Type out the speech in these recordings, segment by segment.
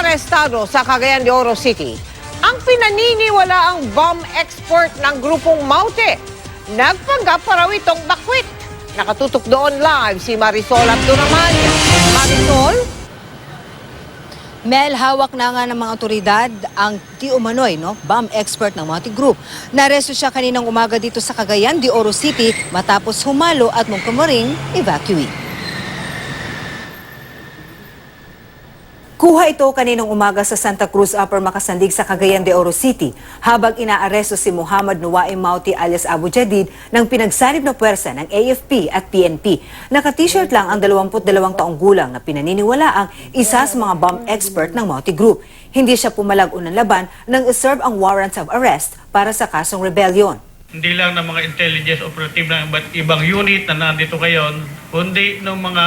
Inarestado sa Cagayan de Oro City ang pinaniniwalaang bomb export ng grupong Maute. Nagpanggap pa raw itong bakwit. Nakatutok doon live si Marisol Abduraman. Marisol? Mel, hawak na nga ng mga otoridad ang di umano'y bomb expert ng Maute Group. Naresto siya kaninang umaga dito sa Cagayan de Oro City matapos humalo at mungkamaring evacuee. Kuha ito kaninang umaga sa Santa Cruz Upper Macasandig sa Cagayan de Oro City habang inaaresto si Muhammad Nuwaim Maute alias Abu Jadid ng pinagsanib na puwersa ng AFP at PNP. Naka-t-shirt lang ang 22 taong gulang na pinaniniwalaang isa sa mga bomb expert ng Maute Group. Hindi siya pumalag unang laban nang iserve ang warrants of arrest para sa kasong rebellion. Hindi lang ng mga intelligence operative ng ibang unit na nandito ngayon, kundi ng mga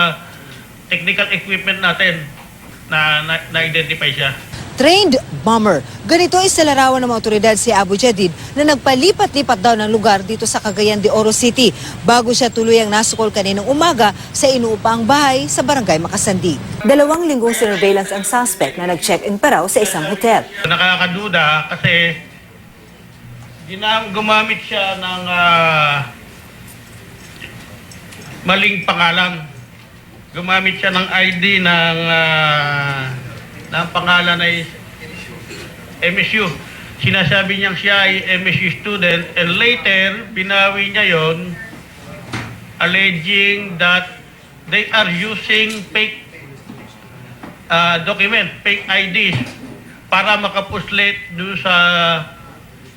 technical equipment natin na-identify siya. Trained bomber. Ganito ay sa larawan ng mga otoridad si Abu Jadid na nagpalipat-lipat daw ng lugar dito sa Cagayan de Oro City bago siya tuluyang nasukol kaninang umaga sa inuupang bahay sa Barangay Macasandig. 2 linggong surveillance ang suspect na nag-check-in pa raw sa isang hotel. Nakakaduda kasi gumamit siya ng maling pangalan. Gumamit siya ng ID ng pangalan ay MSU. Sinasabi niyang siya ay MSU student and later binawi niya yon alleging that they are using fake document, fake IDs para makapuslit doon sa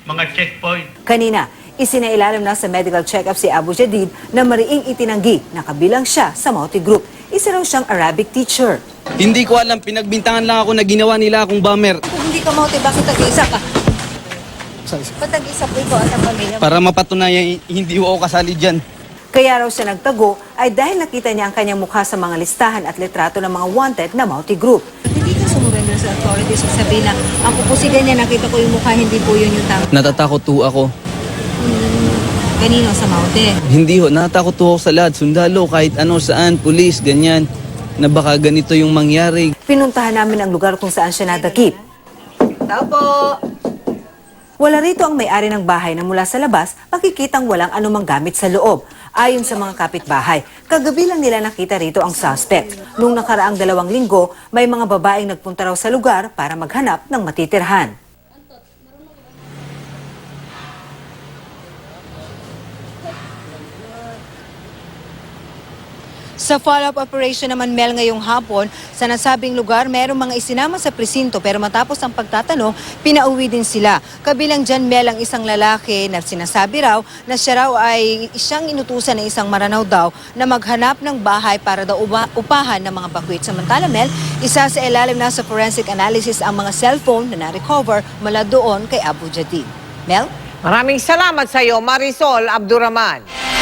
mga checkpoint. Kanina, isinailalim na sa medical check-up si Abu Jadid na mariing itinanggi na kabilang siya sa Maute Group. Isa raw siyang Arabic teacher. Hindi ko alam, pinagbintangan lang ako na ginawa nila akong bomber. Kung hindi ka Maute, bakit tag-isa ka? Ba't tag-isa po ikaw at ang pamilya? Para mapatunayan, hindi ako kasali dyan. Kaya raw siya nagtago ay dahil nakita niya ang kanyang mukha sa mga listahan at litrato ng mga wanted na Maute Group. Hindi ka sumurrender sa authorities o sabihin na ang pupusigan niya, nakita ko yung mukha, hindi po yun yung tao. Natatakot po ako. Kanino sa Maute? Hindi ho, natatakot po ako sa lahat. Sundalo, kahit ano, saan, pulis, ganyan. Na baka ganito yung mangyari. Pinuntahan namin ang lugar kung saan siya nadakip. Tao po! Wala rito ang may-ari ng bahay na mula sa labas, makikitang walang anumang gamit sa loob. Ayon sa mga kapitbahay, kagabi lang nila nakita rito ang suspect. Nung nakaraang 2 linggo, may mga babaeng nagpunta raw sa lugar para maghanap ng matitirhan. Sa follow-up operation naman, Mel, ngayong hapon, sa nasabing lugar, merong mga isinama sa presinto pero matapos ang pagtatanong, pinauwi din sila. Kabilang dyan, Mel, ang isang lalaki na sinasabi raw na siya raw ay siyang inutusan ng isang maranaw daw na maghanap ng bahay para daw upahan ng mga bakwit. Samantala, Mel, isa sa ilalim na sa forensic analysis ang mga cellphone na na-recover mula doon kay Abu Jadid. Mel? Maraming salamat sa iyo, Marisol Abduraman.